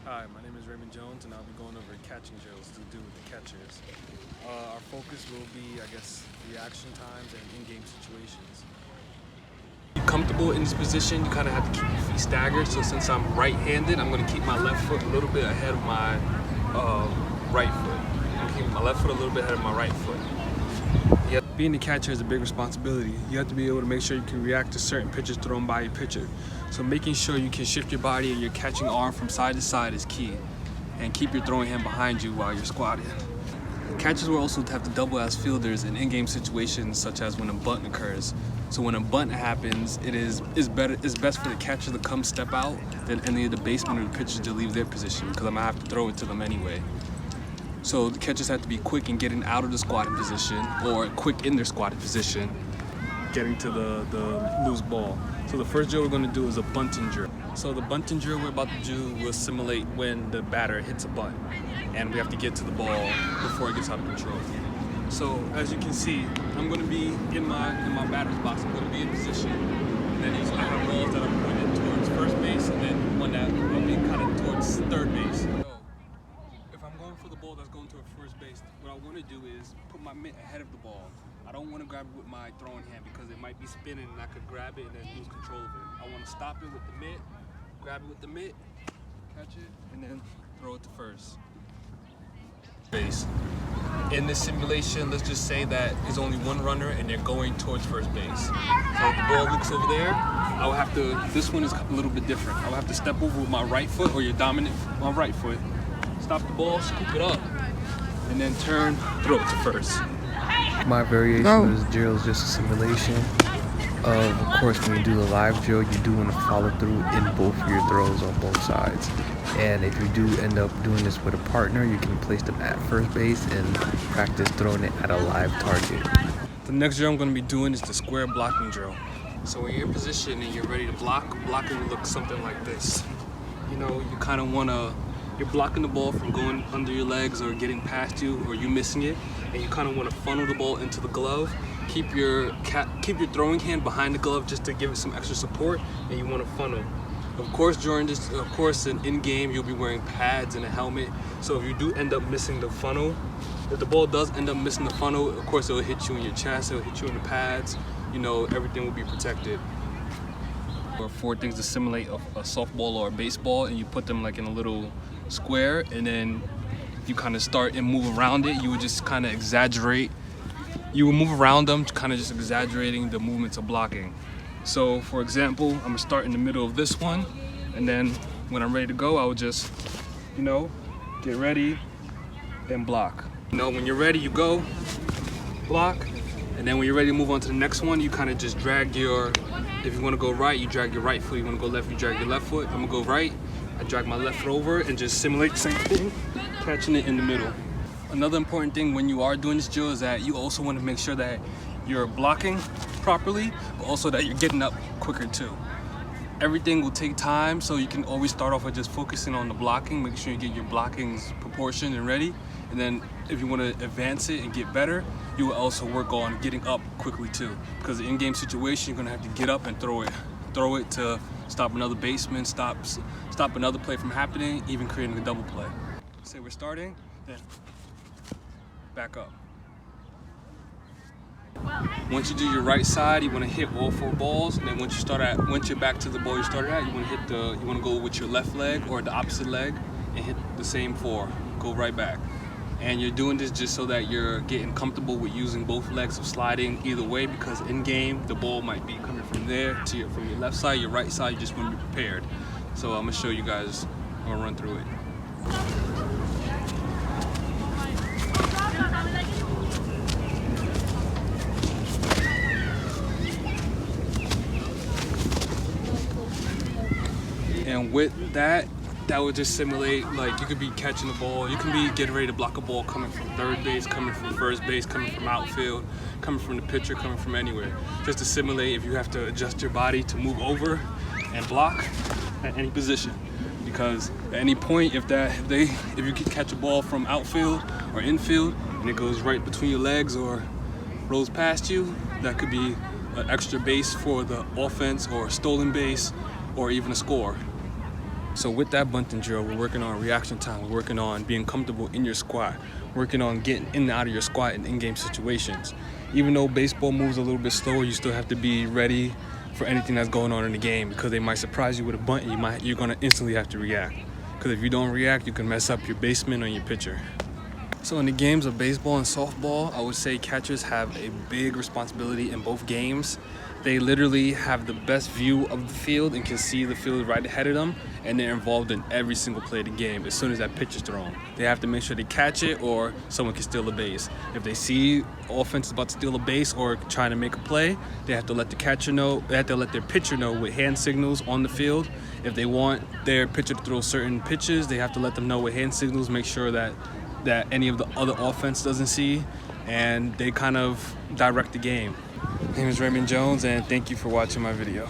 Hi, my name is Raymond Jones, and I'll be going over catching drills to do with the catchers. Our focus will be, reaction times and in-game situations. Comfortable in this position, you kind of have to keep your feet staggered. So since I'm right-handed, I'm going to keep my left foot a little bit ahead of my right foot. I'm going to keep my left foot a little bit ahead of my right foot. Being the catcher is a big responsibility. You have to be able to make sure you can react to certain pitches thrown by your pitcher. So making sure you can shift your body and your catching arm from side to side is key. And keep your throwing hand behind you while you're squatting. Catchers will also have to double as fielders in in-game situations such as when a bunt occurs. So when a bunt happens, it's best for the catcher to come step out than any of the basemen or the pitchers to leave their position, because I'm gonna have to throw it to them anyway. So the catchers have to be quick in getting out of the squatting position, or quick in their squatting position, getting to the loose ball. So the first drill we're going to do is a bunting drill. So the bunting drill we're about to do will simulate when the batter hits a bunt, and we have to get to the ball before it gets out of control. So as you can see, I'm going to be in my batter's box. I'm going to be in position, and then I have balls that are pointed towards first base, and then one that will be kind of towards third base. For the ball that's going to a first base, what I want to do is put my mitt ahead of the ball. I don't want to grab it with my throwing hand because it might be spinning and I could grab it and then lose control of it. I want to stop it with the mitt, grab it with the mitt, catch it, and then throw it to first base. In this simulation, let's just say that there's only one runner and they're going towards first base. So if the ball looks over there, I will have to, this one is a little bit different. I will have to step over with my right foot, or your dominant, my right foot. Stop the ball, scoop it up, and then turn, throw it to first. My variation of this drill is just a simulation of course, when you do the live drill, you do want to follow through in both of your throws on both sides. And if you do end up doing this with a partner, you can place them at first base and practice throwing it at a live target. The next drill I'm going to be doing is the square blocking drill. So when you're in position and you're ready to block, blocking looks something like this. You know, you kind of want to, you're blocking the ball from going under your legs or getting past you, or you missing it, and you kind of want to funnel the ball into the glove. Keep your throwing hand behind the glove just to give it some extra support, and you want to funnel. Of course, in game you'll be wearing pads and a helmet. So if you do end up missing the funnel, if the ball does end up missing the funnel, of course it'll hit you in your chest, it'll hit you in the pads. You know, everything will be protected. Or 4 things to simulate a softball or a baseball, and you put them like in a little square, and then you kind of start and move around it. You would just kind of exaggerate. You will move around them, kind of just exaggerating the movements of blocking. So for example, I'm gonna start in the middle of this one, and then when I'm ready to go, I will just, you know, get ready and block. You know, when you're ready, you go, block, and then when you're ready to move on to the next one, you kind of just drag your, if you want to go right, you drag your right foot. You want to go left, you drag your left foot. I'm gonna go right, I drag my left foot over and just simulate the same thing, catching it in the middle. Another important thing when you are doing this drill is that you also want to make sure that you're blocking properly, but also that you're getting up quicker too. Everything will take time, so you can always start off with just focusing on the blocking. Make sure you get your blockings proportioned and ready. And then if you want to advance it and get better, you will also work on getting up quickly too. Because in in-game situation, you're going to have to get up and throw it. Throw it to stop another baseman, stop another play from happening, even creating a double play. Say we're starting, then back up. Once you do your right side, you want to hit all 4 balls, and then once you're back to the ball you started at, you want to go with your left leg or the opposite leg and hit the same 4. Go right back. And you're doing this just so that you're getting comfortable with using both legs of sliding either way, because in game the ball might be coming from there to from your left side, your right side. You just want to be prepared. So I'm gonna show you guys. I'm gonna run through it. And with that would just simulate, like, you could be catching the ball, you can be getting ready to block a ball coming from third base, coming from first base, coming from outfield, coming from the pitcher, coming from anywhere. Just to simulate if you have to adjust your body to move over and block at any position. Because at any point, if you can catch a ball from outfield or infield and it goes right between your legs or rolls past you, that could be an extra base for the offense, or a stolen base, or even a score. So with that bunting drill, we're working on reaction time, we're working on being comfortable in your squat, working on getting in and out of your squat in in-game situations. Even though baseball moves a little bit slower, you still have to be ready for anything that's going on in the game, because they might surprise you with a bunt and you're gonna instantly have to react. Because if you don't react, you can mess up your baseman or your pitcher. So in the games of baseball and softball, I would say catchers have a big responsibility in both games. They literally have the best view of the field and can see the field right ahead of them, and they're involved in every single play of the game as soon as that pitch is thrown. They have to make sure they catch it or someone can steal a base. If they see offense is about to steal a base or trying to make a play, they have to let the catcher know, they have to let their pitcher know with hand signals on the field. If they want their pitcher to throw certain pitches, they have to let them know with hand signals, make sure that any of the other offense doesn't see, and they kind of direct the game. My name is Raymond Jones, and thank you for watching my video.